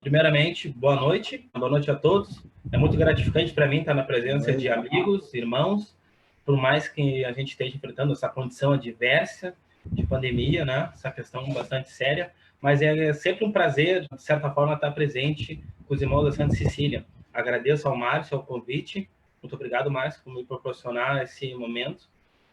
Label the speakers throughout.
Speaker 1: Primeiramente, boa noite a todos. É muito gratificante para mim estar na presença de amigos, irmãos, por mais que a gente esteja enfrentando essa condição adversa de pandemia, né? Essa questão bastante séria, mas é sempre um prazer, de certa forma, estar presente com os irmãos da Santa Cecília. Agradeço ao Márcio, ao convite. Muito obrigado, Márcio, por me proporcionar esse momento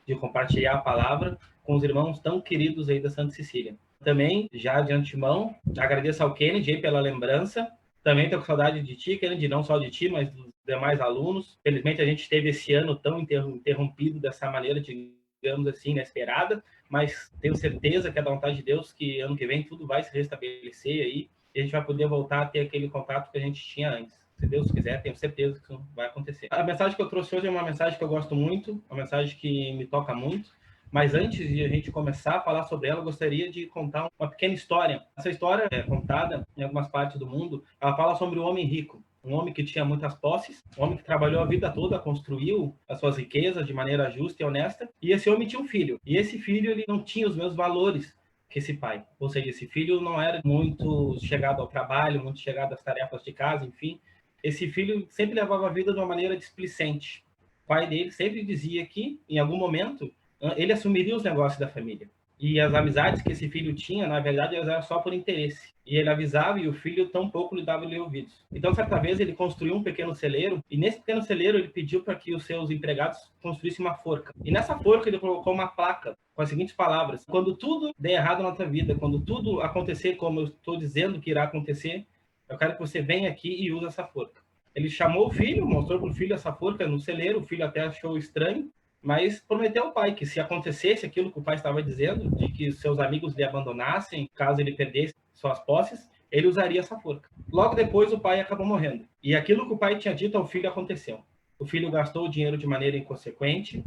Speaker 1: de compartilhar a palavra com os irmãos tão queridos aí da Santa Cecília. Também, já de antemão, agradeço ao Kennedy aí pela lembrança. Também estou com saudade de ti, Kennedy, não só de ti, mas dos demais alunos. Felizmente, a gente teve esse ano tão interrompido dessa maneira, digamos assim, inesperada, mas tenho certeza que é da vontade de Deus que ano que vem tudo vai se restabelecer aí e a gente vai poder voltar a ter aquele contato que a gente tinha antes. Se Deus quiser, tenho certeza que isso vai acontecer. A mensagem que eu trouxe hoje é uma mensagem que eu gosto muito, uma mensagem que me toca muito, mas antes de a gente começar a falar sobre ela, eu gostaria de contar uma pequena história. Essa história é contada em algumas partes do mundo. Ela fala sobre um homem rico, um homem que tinha muitas posses, um homem que trabalhou a vida toda, construiu as suas riquezas de maneira justa e honesta, e esse homem tinha um filho. E esse filho ele não tinha os mesmos valores que esse pai. Ou seja, esse filho não era muito chegado ao trabalho, muito chegado às tarefas de casa, enfim. Esse filho sempre levava a vida de uma maneira displicente. O pai dele sempre dizia que, em algum momento, ele assumiria os negócios da família. E as amizades que esse filho tinha, na verdade, elas eram só por interesse. E ele avisava e o filho tampouco lhe dava ouvidos. Então, certa vez, ele construiu um pequeno celeiro e nesse pequeno celeiro ele pediu para que os seus empregados construíssem uma forca. E nessa forca ele colocou uma placa com as seguintes palavras: quando tudo der errado na tua vida, quando tudo acontecer como eu estou dizendo que irá acontecer, eu quero que você venha aqui e use essa forca. Ele chamou o filho, mostrou para o filho essa forca no celeiro, o filho até achou estranho, mas prometeu ao pai que se acontecesse aquilo que o pai estava dizendo, de que seus amigos lhe abandonassem, caso ele perdesse suas posses, ele usaria essa forca. Logo depois, o pai acabou morrendo. E aquilo que o pai tinha dito ao filho aconteceu. O filho gastou o dinheiro de maneira inconsequente,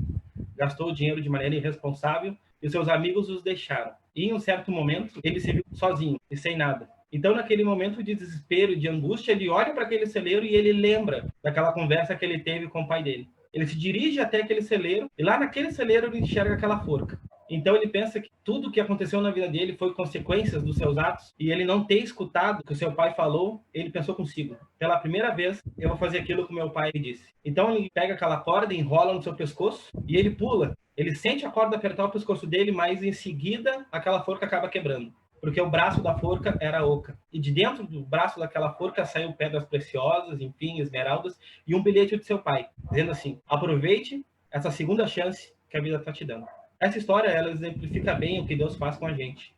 Speaker 1: gastou o dinheiro de maneira irresponsável, e seus amigos os deixaram. E em um certo momento, ele se viu sozinho e sem nada. Então, naquele momento de desespero, de angústia, ele olha para aquele celeiro e ele lembra daquela conversa que ele teve com o pai dele. Ele se dirige até aquele celeiro e lá naquele celeiro ele enxerga aquela forca. Então ele pensa que tudo o que aconteceu na vida dele foi consequências dos seus atos e ele não ter escutado o que o seu pai falou, ele pensou consigo: pela primeira vez eu vou fazer aquilo que meu pai me disse. Então ele pega aquela corda, enrola no seu pescoço e ele pula. Ele sente a corda apertar o pescoço dele, mas em seguida aquela forca acaba quebrando, porque o braço da forca era oca. E de dentro do braço daquela forca saiu pedras preciosas, enfim, esmeraldas, e um bilhete de seu pai, dizendo assim: aproveite essa segunda chance que a vida está te dando. Essa história, ela exemplifica bem o que Deus faz com a gente.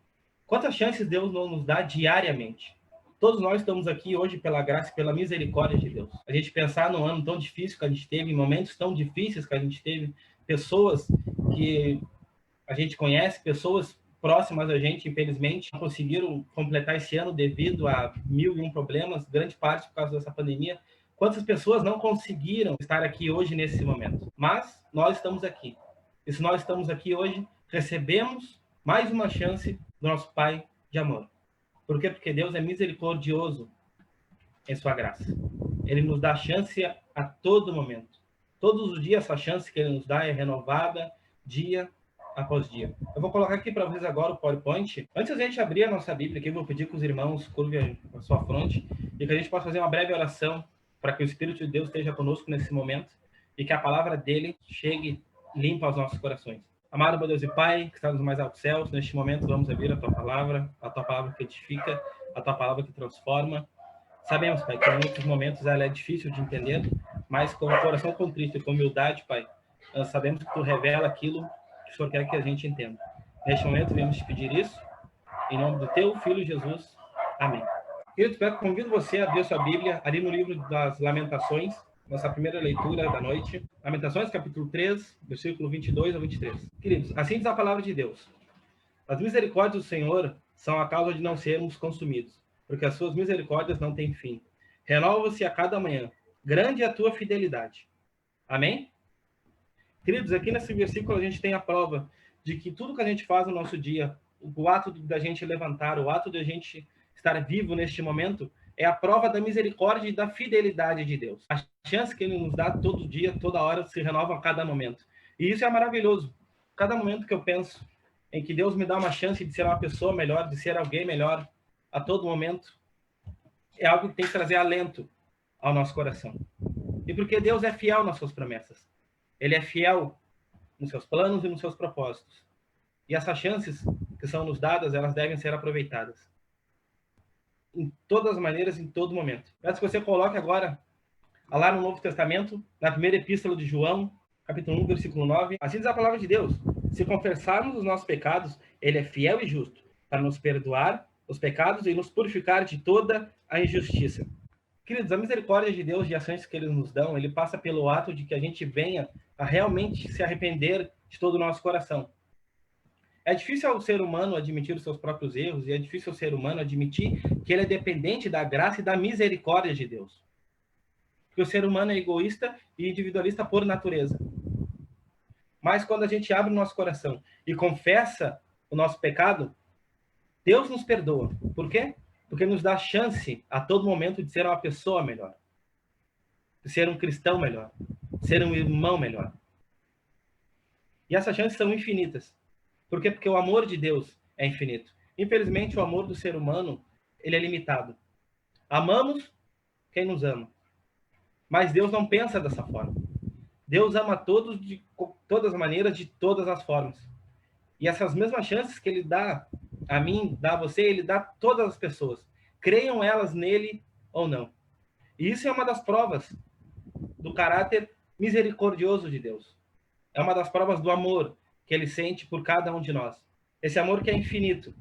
Speaker 1: Quantas chances Deus não nos dá diariamente? Todos nós estamos aqui hoje pela graça e pela misericórdia de Deus. A gente pensar num ano tão difícil que a gente teve, em momentos tão difíceis que a gente teve, pessoas que a gente conhece, pessoas próximas a gente, infelizmente, não conseguiram completar esse ano devido a 1001 problemas, grande parte por causa dessa pandemia. Quantas pessoas não conseguiram estar aqui hoje nesse momento? Mas nós estamos aqui. E se nós estamos aqui hoje, recebemos mais uma chance do nosso Pai de amor. Por quê? Porque Deus é misericordioso em sua graça. Ele nos dá chance a todo momento. Todos os dias essa chance que ele nos dá é renovada, dia após dia. Eu vou colocar aqui para vocês agora o PowerPoint. Antes da gente abrir a nossa Bíblia aqui, eu vou pedir que os irmãos curvem a sua fronte e que a gente possa fazer uma breve oração para que o Espírito de Deus esteja conosco nesse momento e que a palavra dele chegue limpa aos nossos corações. Amado meu Deus e Pai, que está nos mais altos céus, neste momento vamos ouvir a Tua palavra que edifica, a Tua palavra que transforma. Sabemos, Pai, que em muitos momentos ela é difícil de entender, mas com o coração contrito e com humildade, Pai, nós sabemos que Tu revela aquilo que o Senhor quer que a gente entenda. Neste momento, viemos te pedir isso, em nome do Teu Filho Jesus. Amém. Queridos, convido você a abrir sua Bíblia ali no livro das Lamentações, nossa primeira leitura da noite. Lamentações, capítulo 3, versículo 22 ao 23. Queridos, assim diz a palavra de Deus: as misericórdias do Senhor são a causa de não sermos consumidos, porque as suas misericórdias não têm fim. Renova-se a cada manhã. Grande é a tua fidelidade. Amém? Queridos, aqui nesse versículo a gente tem a prova de que tudo que a gente faz no nosso dia, o ato da gente levantar, o ato de a gente estar vivo neste momento, é a prova da misericórdia e da fidelidade de Deus. A chance que Ele nos dá todo dia, toda hora, se renova a cada momento. E isso é maravilhoso. Cada momento que eu penso em que Deus me dá uma chance de ser uma pessoa melhor, de ser alguém melhor, a todo momento, é algo que tem que trazer alento ao nosso coração. E porque Deus é fiel nas suas promessas. Ele é fiel nos seus planos e nos seus propósitos. E essas chances que são nos dadas, elas devem ser aproveitadas. Em todas as maneiras, em todo momento. Peço que você coloque agora, lá no Novo Testamento, na primeira epístola de João, capítulo 1, versículo 9. Assim diz a palavra de Deus: se confessarmos os nossos pecados, ele é fiel e justo para nos perdoar os pecados e nos purificar de toda a injustiça. Queridos, a misericórdia de Deus e as chances que ele nos dão, ele passa pelo ato de que a gente venha a realmente se arrepender de todo o nosso coração. É difícil ao ser humano admitir os seus próprios erros, e é difícil ao ser humano admitir que ele é dependente da graça e da misericórdia de Deus. Porque o ser humano é egoísta e individualista por natureza. Mas quando a gente abre o nosso coração e confessa o nosso pecado, Deus nos perdoa. Por quê? Porque nos dá chance a todo momento de ser uma pessoa melhor. De ser um cristão melhor. De ser um irmão melhor. E essas chances são infinitas. Por quê? Porque o amor de Deus é infinito. Infelizmente, o amor do ser humano, ele é limitado. Amamos quem nos ama. Mas Deus não pensa dessa forma. Deus ama todos de todas as maneiras, de todas as formas. E essas mesmas chances que ele dá a mim, dá a você, ele dá a todas as pessoas. Creiam elas nele ou não. E isso é uma das provas do caráter misericordioso de Deus. É uma das provas do amor que ele sente por cada um de nós. Esse amor que é infinito.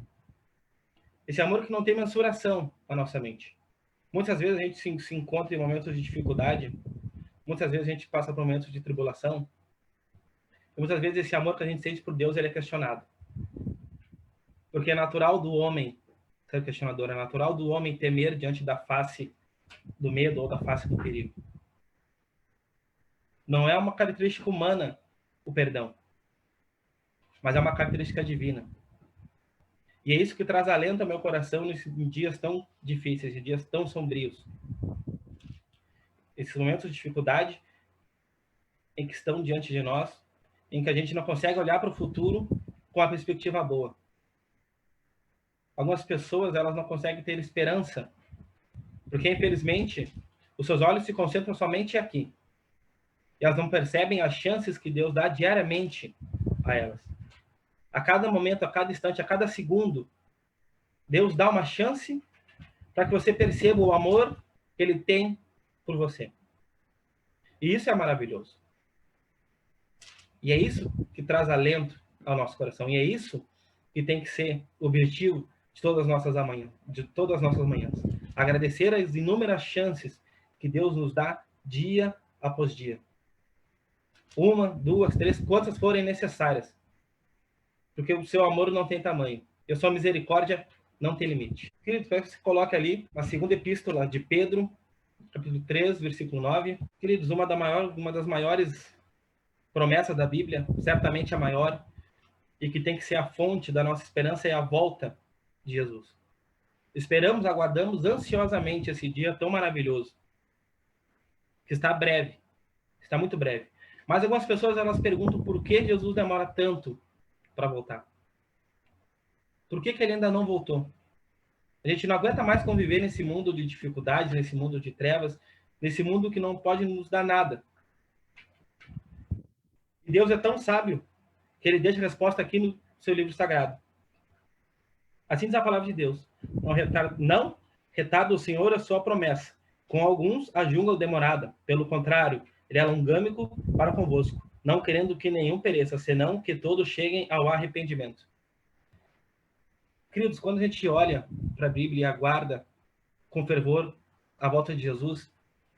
Speaker 1: Esse amor que não tem mensuração na nossa mente. Muitas vezes a gente se encontra em momentos de dificuldade. Muitas vezes a gente passa por momentos de tribulação. E muitas vezes esse amor que a gente sente por Deus, ele é questionado. Porque é natural do homem ser questionador. É natural do homem temer diante da face do medo ou da face do perigo. Não é uma característica humana o perdão. Mas é uma característica divina. E é isso que traz alento ao meu coração em dias tão difíceis, em dias tão sombrios. Esses momentos de dificuldade em que estão diante de nós, em que a gente não consegue olhar para o futuro com a perspectiva boa. Algumas pessoas, elas não conseguem ter esperança, porque, infelizmente, os seus olhos se concentram somente aqui. E elas não percebem as chances que Deus dá diariamente a elas. A cada momento, a cada instante, a cada segundo, Deus dá uma chance para que você perceba o amor que ele tem por você. E isso é maravilhoso. E é isso que traz alento ao nosso coração. E é isso que tem que ser o objetivo de todas as nossas manhãs. Agradecer as inúmeras chances que Deus nos dá dia após dia. 1, 2, 3, quantas forem necessárias. Porque o seu amor não tem tamanho. E a sua misericórdia não tem limite. Querido, peço que você coloque ali a segunda epístola de Pedro, capítulo 3, versículo 9. Queridos, uma das maiores promessas da Bíblia, certamente a maior, e que tem que ser a fonte da nossa esperança, é a volta de Jesus. Esperamos, aguardamos ansiosamente esse dia tão maravilhoso, que está breve, está muito breve. Mas algumas pessoas, elas perguntam por que Jesus demora tanto para voltar. Por que ele ainda não voltou? A gente não aguenta mais conviver nesse mundo de dificuldades, nesse mundo de trevas, nesse mundo que não pode nos dar nada. E Deus é tão sábio que ele deixa a resposta aqui no seu livro sagrado. Assim diz a palavra de Deus. Não retarda o Senhor a sua promessa. Com alguns a julga demorada. Pelo contrário, ele é longâmico para convosco, não querendo que nenhum pereça, senão que todos cheguem ao arrependimento. Queridos, quando a gente olha para a Bíblia e aguarda com fervor a volta de Jesus,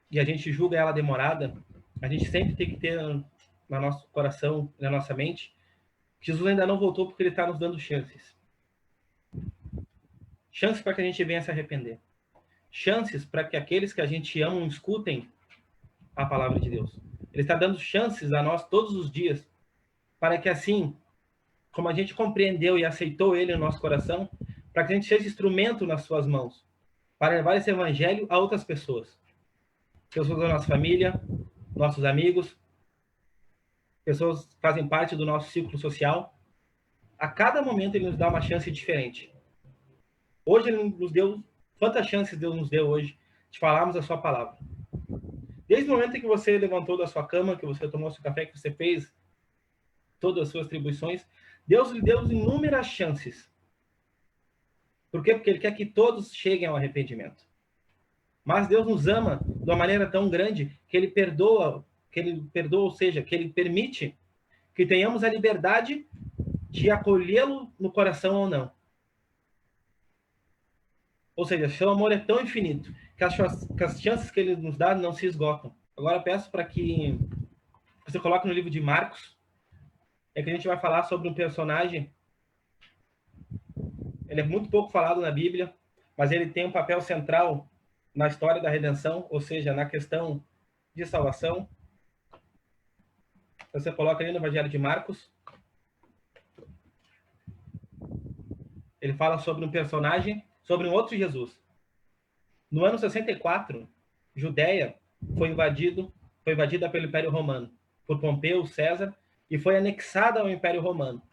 Speaker 1: e a gente julga ela demorada, a gente sempre tem que ter no nosso coração, na nossa mente, que Jesus ainda não voltou porque ele está nos dando chances. Chances para que a gente venha se arrepender. Chances para que aqueles que a gente ama escutem a palavra de Deus. Ele está dando chances a nós todos os dias, para que assim, como a gente compreendeu e aceitou ele no nosso coração, para que a gente seja instrumento nas suas mãos, para levar esse evangelho a outras pessoas. Pessoas da nossa família, nossos amigos, pessoas que fazem parte do nosso círculo social. A cada momento ele nos dá uma chance diferente. Hoje ele nos deu Quantas chances Deus nos deu hoje de falarmos a sua palavra? Desde o momento em que você levantou da sua cama, que você tomou seu café, que você fez todas as suas atribuições, Deus lhe deu inúmeras chances. Por quê? Porque Ele quer que todos cheguem ao arrependimento. Mas Deus nos ama de uma maneira tão grande que Ele perdoa, ou seja, que Ele permite que tenhamos a liberdade de acolhê-lo no coração ou não. Ou seja, seu amor é tão infinito que as chances que Ele nos dá não se esgotam. Agora eu peço para que você coloque no livro de Marcos, é que a gente vai falar sobre um personagem. Ele é muito pouco falado na Bíblia, mas ele tem um papel central na história da redenção, ou seja, na questão de salvação. Você coloca ali no Evangelho de Marcos. Ele fala sobre um personagem, sobre um outro Jesus. No ano 64, Judéia foi invadida pelo Império Romano, por Pompeu César, e foi anexada ao Império Romano.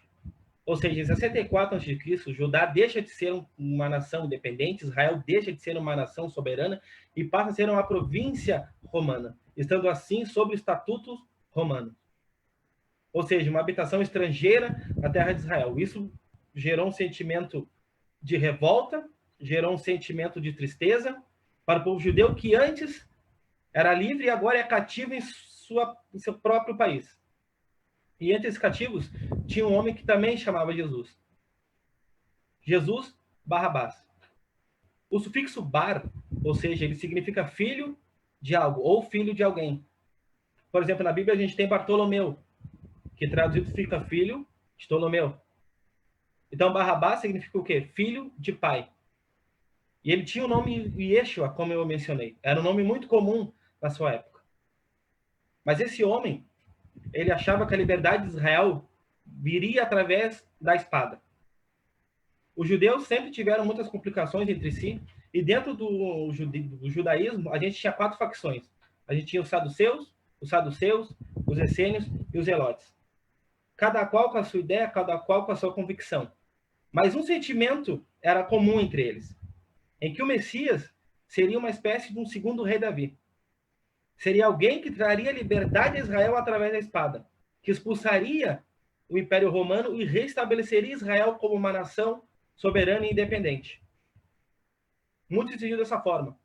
Speaker 1: Ou seja, em 64 a.C., Judá deixa de ser uma nação independente, Israel deixa de ser uma nação soberana e passa a ser uma província romana, estando assim sob o estatuto romano. Ou seja, uma habitação estrangeira na terra de Israel. Isso gerou um sentimento de revolta, gerou um sentimento de tristeza para o povo judeu que antes era livre e agora é cativo em seu próprio país. E entre esses cativos tinha um homem que também chamava Jesus. Jesus Barrabás. O sufixo bar, ou seja, ele significa filho de algo ou filho de alguém. Por exemplo, na Bíblia a gente tem Bartolomeu, que traduzido fica filho de Ptolomeu. Então Barrabás significa o quê? Filho de pai. E ele tinha o nome Yeshua, como eu mencionei. Era um nome muito comum na sua época. Mas esse homem, ele achava que a liberdade de Israel viria através da espada. Os judeus sempre tiveram muitas complicações entre si, e dentro do judaísmo, a gente tinha 4 facções. A gente tinha os saduceus, os essênios e os zelotes. Cada qual com a sua ideia, cada qual com a sua convicção. Mas um sentimento era comum entre eles, em que o Messias seria uma espécie de um segundo rei Davi. Seria alguém que traria liberdade a Israel através da espada, que expulsaria o Império Romano e restabeleceria Israel como uma nação soberana e independente. Muitos entendiam dessa forma.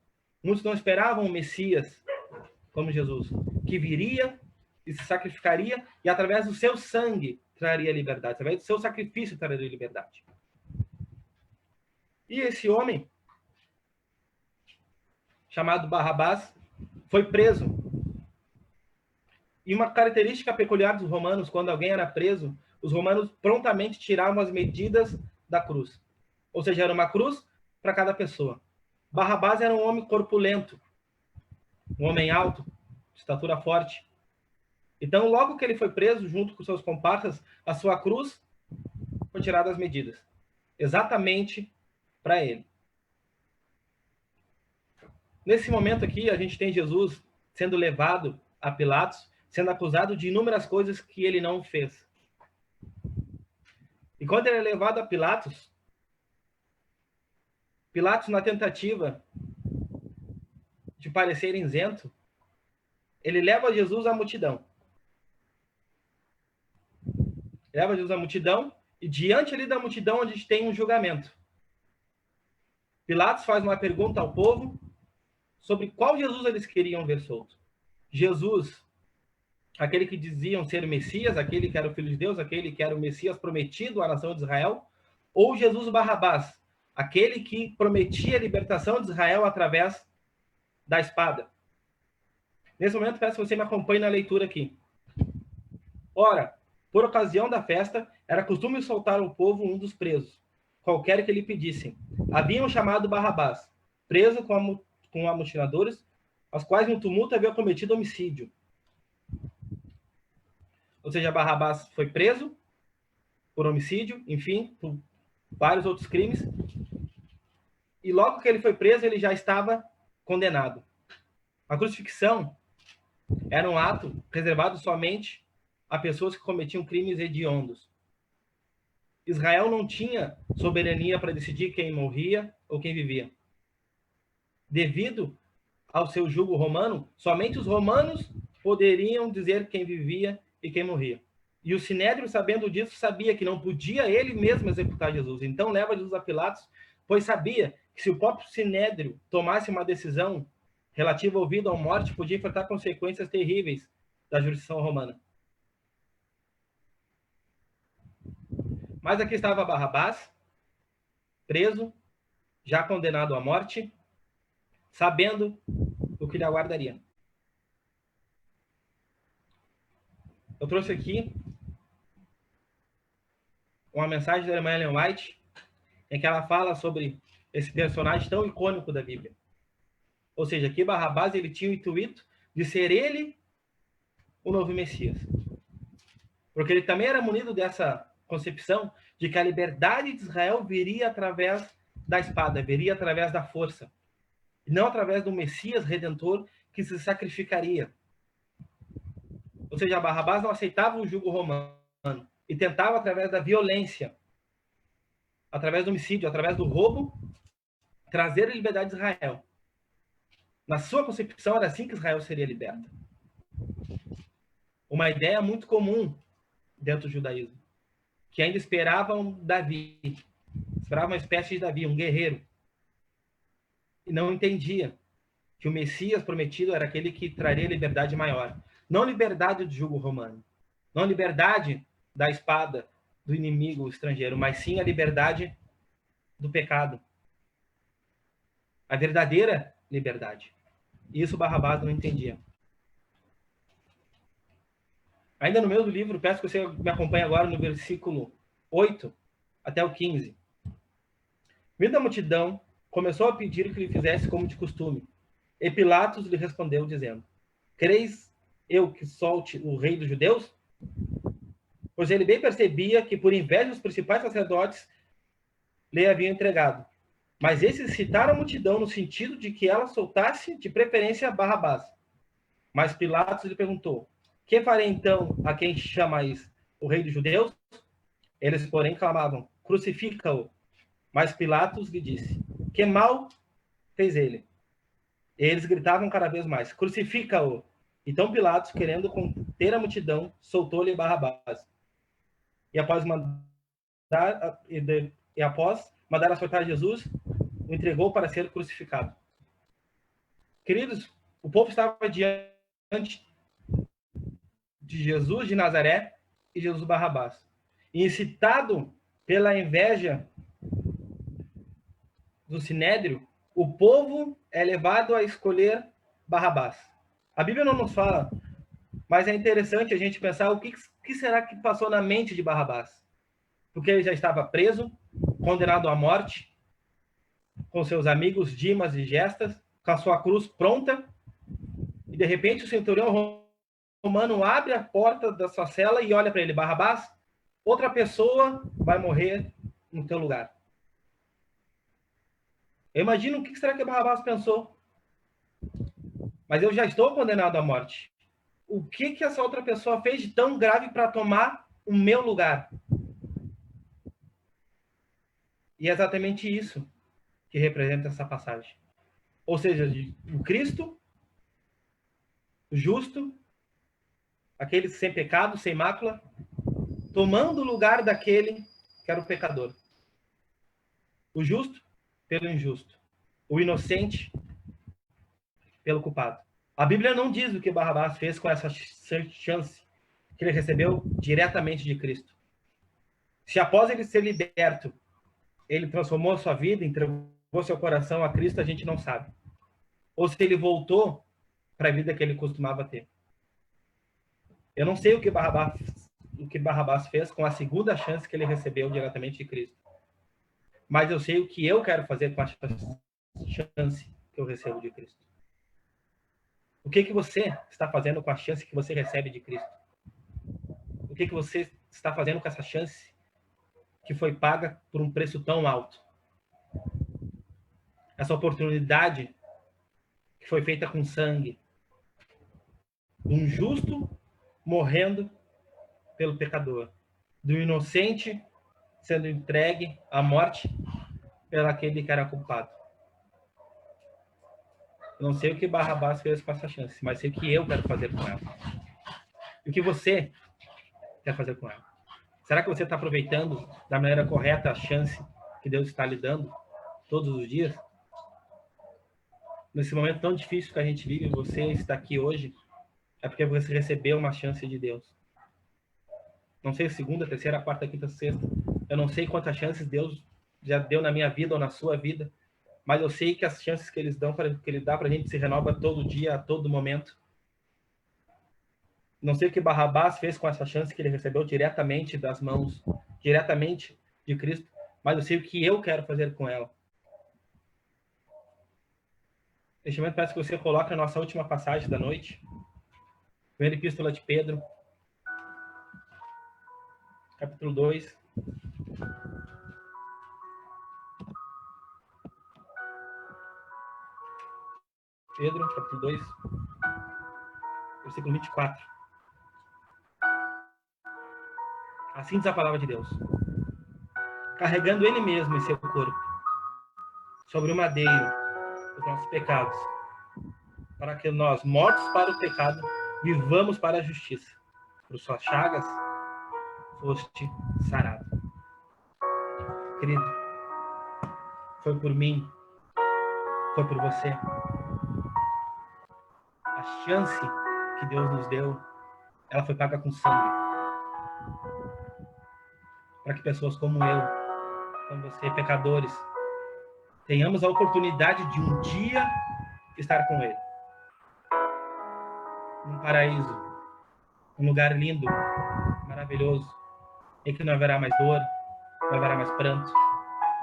Speaker 1: Muitos não esperavam o Messias, como Jesus, que viria e se sacrificaria e através do seu sangue traria liberdade, através do seu sacrifício traria liberdade. E esse homem, chamado Barrabás, foi preso. E uma característica peculiar dos romanos, quando alguém era preso, os romanos prontamente tiravam as medidas da cruz. Ou seja, era uma cruz para cada pessoa. Barrabás era um homem corpulento, um homem alto, de estatura forte. Então, logo que ele foi preso, junto com seus comparsas, a sua cruz foi tirada as medidas. Exatamente para ele. Nesse momento aqui, a gente tem Jesus sendo levado a Pilatos, sendo acusado de inúmeras coisas que ele não fez. E quando ele é levado a Pilatos, na tentativa de parecer isento, ele leva Jesus à multidão. Leva Jesus à multidão, e diante ali da multidão a gente tem um julgamento. Pilatos faz uma pergunta ao povo sobre qual Jesus eles queriam ver solto. Jesus, aquele que diziam ser o Messias, aquele que era o Filho de Deus, aquele que era o Messias prometido à nação de Israel, ou Jesus Barrabás, aquele que prometia a libertação de Israel através da espada. Nesse momento, peço que você me acompanhe na leitura aqui. Ora, por ocasião da festa, era costume soltar ao povo um dos presos, qualquer que lhe pedissem. Haviam chamado Barrabás, preso com amotinadores, aos quais no tumulto havia cometido homicídio. Ou seja, Barrabás foi preso por homicídio, enfim, por vários outros crimes. E logo que ele foi preso, ele já estava condenado. A crucifixão era um ato reservado somente a pessoas que cometiam crimes hediondos. Israel não tinha soberania para decidir quem morria ou quem vivia. devido ao seu jugo romano, somente os romanos poderiam dizer quem vivia e quem morria. E o Sinédrio, sabendo disso, sabia que não podia ele mesmo executar Jesus. Então leva Jesus a Pilatos, pois sabia que se o próprio Sinédrio tomasse uma decisão relativa ao vida ou à morte, podia enfrentar consequências terríveis da jurisdição romana. Mas aqui estava Barrabás, preso, já condenado à morte, sabendo o que lhe aguardaria. Eu trouxe aqui uma mensagem da irmã Ellen White, em que ela fala sobre esse personagem tão icônico da Bíblia. Ou seja, aqui Barrabás ele tinha o intuito de ser ele o novo Messias. Porque ele também era munido dessa concepção de que a liberdade de Israel viria através da espada, viria através da força, e não através do Messias Redentor que se sacrificaria. Ou seja, Barrabás não aceitava o jugo romano e tentava, através da violência, através do homicídio, através do roubo, trazer a liberdade de Israel. Na sua concepção, era assim que Israel seria liberta. Uma ideia muito comum dentro do judaísmo, que ainda esperavam Davi, esperava uma espécie de Davi, um guerreiro, e não entendia que o Messias prometido era aquele que traria liberdade maior. Não liberdade do jugo romano, não liberdade da espada do inimigo estrangeiro, mas sim a liberdade do pecado. A verdadeira liberdade. Isso Barrabás não entendia. Ainda no mesmo livro, peço que você me acompanhe agora no versículo 8 até o 15. Vindo a multidão, começou a pedir que lhe fizesse como de costume. E Pilatos lhe respondeu, dizendo: Creis eu que solte o rei dos judeus? Pois ele bem percebia que, por inveja dos principais sacerdotes, lhe haviam entregado. Mas esses citaram a multidão no sentido de que ela soltasse, de preferência, Barrabás. Mas Pilatos lhe perguntou: Que farei então a quem chamais o rei dos judeus? Eles, porém, clamavam: Crucifica-o. Mas Pilatos lhe disse: Que mal fez ele? E eles gritavam cada vez mais: Crucifica-o. Então Pilatos, querendo conter a multidão, soltou-lhe Barrabás. E após mandar açoitar Jesus, o entregou para ser crucificado. Queridos, o povo estava diante de Jesus de Nazaré e Jesus Barrabás. E incitado pela inveja do Sinédrio, o povo é levado a escolher Barrabás. A Bíblia não nos fala, mas é interessante a gente pensar o que será que passou na mente de Barrabás. Porque ele já estava preso, condenado à morte, com seus amigos Dimas e Gestas, com a sua cruz pronta, e de repente o centurião romano abre a porta da sua cela e olha para ele: Barrabás, outra pessoa vai morrer no teu lugar. Eu imagino o que será que Barrabás pensou. Mas eu já estou condenado à morte. O que essa outra pessoa fez de tão grave para tomar o meu lugar? E é exatamente isso que representa essa passagem. Ou seja, o Cristo, o justo, aquele sem pecado, sem mácula, tomando o lugar daquele que era o pecador. O justo pelo injusto. O inocente pelo culpado. A Bíblia não diz o que Barrabás fez com essa chance que ele recebeu diretamente de Cristo. Se após ele ser liberto, ele transformou a sua vida, entregou seu coração a Cristo, a gente não sabe. Ou se ele voltou para a vida que ele costumava ter. Eu não sei o que Barrabás fez com a segunda chance que ele recebeu diretamente de Cristo. Mas eu sei o que eu quero fazer com a chance que eu recebo de Cristo. O que você está fazendo com a chance que você recebe de Cristo? O que você está fazendo com essa chance que foi paga por um preço tão alto? Essa oportunidade que foi feita com sangue. Um justo morrendo pelo pecador. Do inocente sendo entregue à morte pelo aquele que era culpado. Eu não sei o que Barrabás fez com essa chance, mas sei o que eu quero fazer com ela. E o que você quer fazer com ela? Será que você está aproveitando da maneira correta a chance que Deus está lhe dando todos os dias? Nesse momento tão difícil que a gente vive, você está aqui hoje, é porque você recebeu uma chance de Deus. Não sei, segunda, terceira, quarta, quinta, sexta. Eu não sei quantas chances Deus já deu na minha vida ou na sua vida, mas eu sei que as chances que Ele dá para a gente se renova todo dia, a todo momento. Não sei o que Barrabás fez com essa chance que ele recebeu diretamente das mãos, diretamente de Cristo, mas eu sei o que eu quero fazer com ela. Neste momento, peço que você coloque a nossa última passagem da noite. Primeira Epístola de Pedro, capítulo 2. Pedro, capítulo 2, versículo 24. Assim diz a palavra de Deus. Carregando Ele mesmo em seu corpo, sobre o madeiro, os nossos pecados, para que nós, mortos para o pecado, vivamos para a justiça. Por suas chagas, foste sarado. Querido, foi por mim, foi por você. A chance que Deus nos deu, ela foi paga com sangue. Para que pessoas como eu, como você, pecadores, tenhamos a oportunidade de um dia estar com Ele. Num paraíso, um lugar lindo, maravilhoso, em que não haverá mais dor, não haverá mais pranto,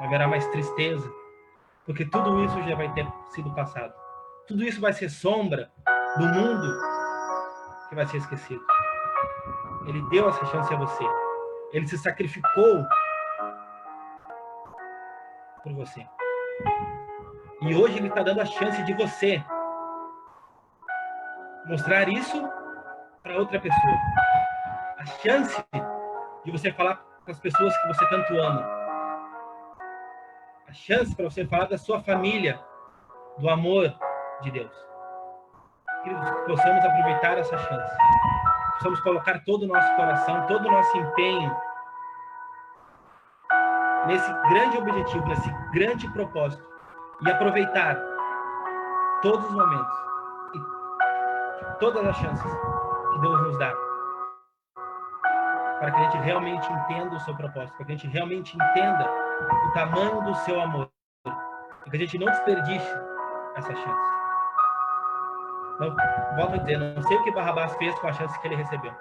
Speaker 1: não haverá mais tristeza, porque tudo isso já vai ter sido passado. Tudo isso vai ser sombra do mundo que vai ser esquecido. Ele deu essa chance a você. Ele se sacrificou por você. E hoje ele está dando a chance de você mostrar isso para outra pessoa. A chance de você falar com as pessoas que você tanto ama. A chance para você falar da sua família, do amor de Deus. Queridos, que possamos aproveitar essa chance. Possamos colocar todo o nosso coração, todo o nosso empenho nesse grande objetivo, nesse grande propósito. E aproveitar todos os momentos e todas as chances que Deus nos dá para que a gente realmente entenda o seu propósito, para que a gente realmente entenda o tamanho do seu amor e que a gente não desperdice essa chance. Não, volto a dizer, não sei o que Barrabás fez com a chance que ele recebeu,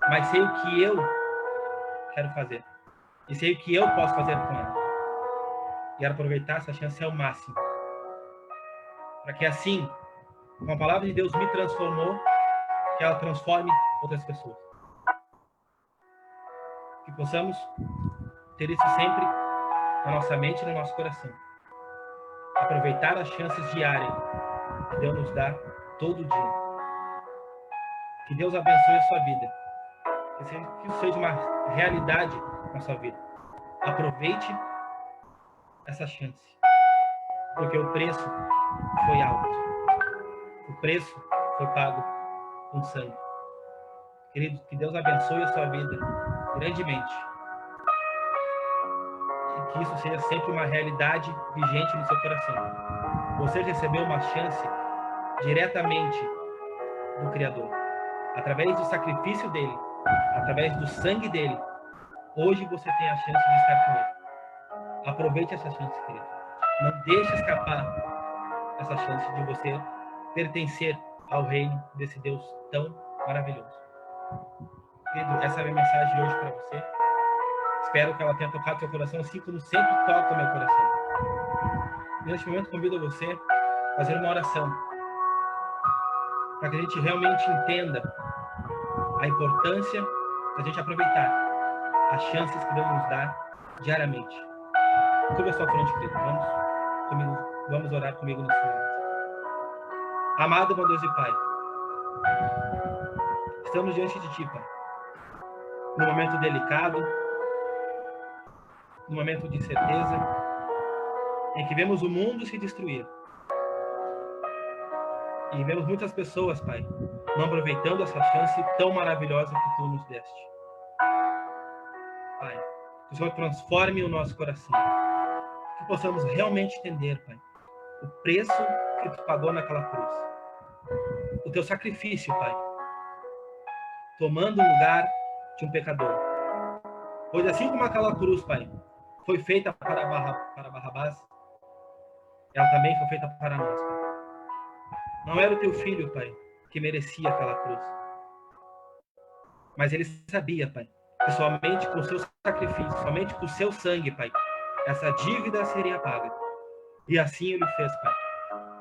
Speaker 1: mas sei o que eu quero fazer e sei o que eu posso fazer com ela. E aproveitar essa chance ao máximo, para que assim, com a palavra de Deus me transformou, que ela transforme outras pessoas. Que possamos ter isso sempre na nossa mente e no nosso coração. Aproveitar as chances diárias que Deus nos dá todo dia. Que Deus abençoe a sua vida. Que isso seja uma realidade na sua vida. Aproveite essa chance. Porque o preço foi alto. O preço foi pago com sangue. Querido, que Deus abençoe a sua vida grandemente. E que isso seja sempre uma realidade vigente no seu coração. Você recebeu uma chance diretamente do Criador. Através do sacrifício dele, através do sangue dele, hoje você tem a chance de estar com ele. Aproveite essa chance, querido. Não deixe escapar essa chance de você pertencer ao reino desse Deus tão maravilhoso. Querido, essa é a minha mensagem de hoje para você. Espero que ela tenha tocado seu coração, assim como sempre toca o meu coração. E neste momento convido você a fazer uma oração, para que a gente realmente entenda a importância da gente aproveitar as chances que Deus nos dá diariamente. Curva a sua frente, querido. Vamos orar comigo nesse momento. Amado, bom Deus e Pai, estamos diante de Ti, Pai, num momento delicado, num momento de incerteza, em que vemos o mundo se destruir. E vemos muitas pessoas, Pai, não aproveitando essa chance tão maravilhosa que Tu nos deste. Pai, que o Senhor transforme o nosso coração. Que possamos realmente entender, Pai, o preço que Tu pagou naquela cruz. O Teu sacrifício, Pai, tomando o lugar de um pecador. Pois assim como aquela cruz, Pai, foi feita para Barrabás, ela também foi feita para nós, Pai. Não era o Teu filho, Pai, que merecia aquela cruz. Mas ele sabia, Pai, que somente com o seu sacrifício, somente com o seu sangue, Pai, essa dívida seria paga. E assim ele fez, Pai,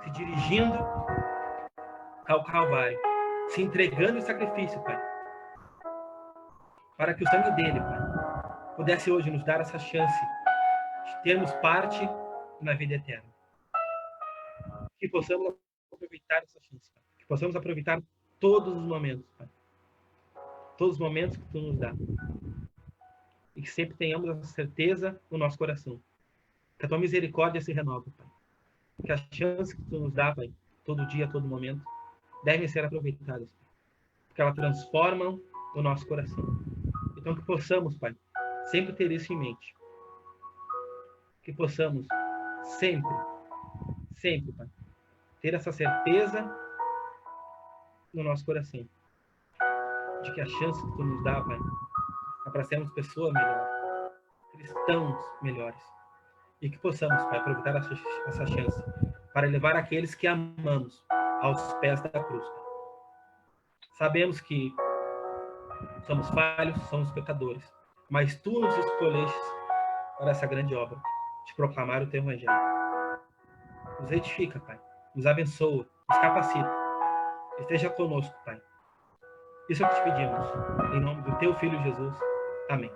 Speaker 1: se dirigindo ao Calvário, se entregando em sacrifício, Pai, para que o sangue dele, Pai, pudesse hoje nos dar essa chance de termos parte na vida eterna. Que possamos aproveitar essa chance, Pai. Que possamos aproveitar todos os momentos, Pai. Todos os momentos que Tu nos dá. E que sempre tenhamos essa certeza no nosso coração. Que a Tua misericórdia se renova, Pai. Que as chances que Tu nos dá, Pai, todo dia, todo momento, devem ser aproveitadas, Pai. Porque elas transformam o nosso coração. Então que possamos, Pai, sempre ter isso em mente. Que possamos sempre, Pai, ter essa certeza no nosso coração. De que a chance que Tu nos dá, Pai, é para sermos pessoas melhores, cristãos melhores. E que possamos, Pai, aproveitar essa chance para levar aqueles que amamos aos pés da cruz, Pai. Sabemos que somos falhos, somos pecadores, mas Tu nos escolheste para essa grande obra, de proclamar o Teu Evangelho. Nos edifica, Pai, nos abençoa, nos capacita, esteja conosco, Pai. Isso é o que te pedimos, em nome do Teu Filho Jesus. Amém.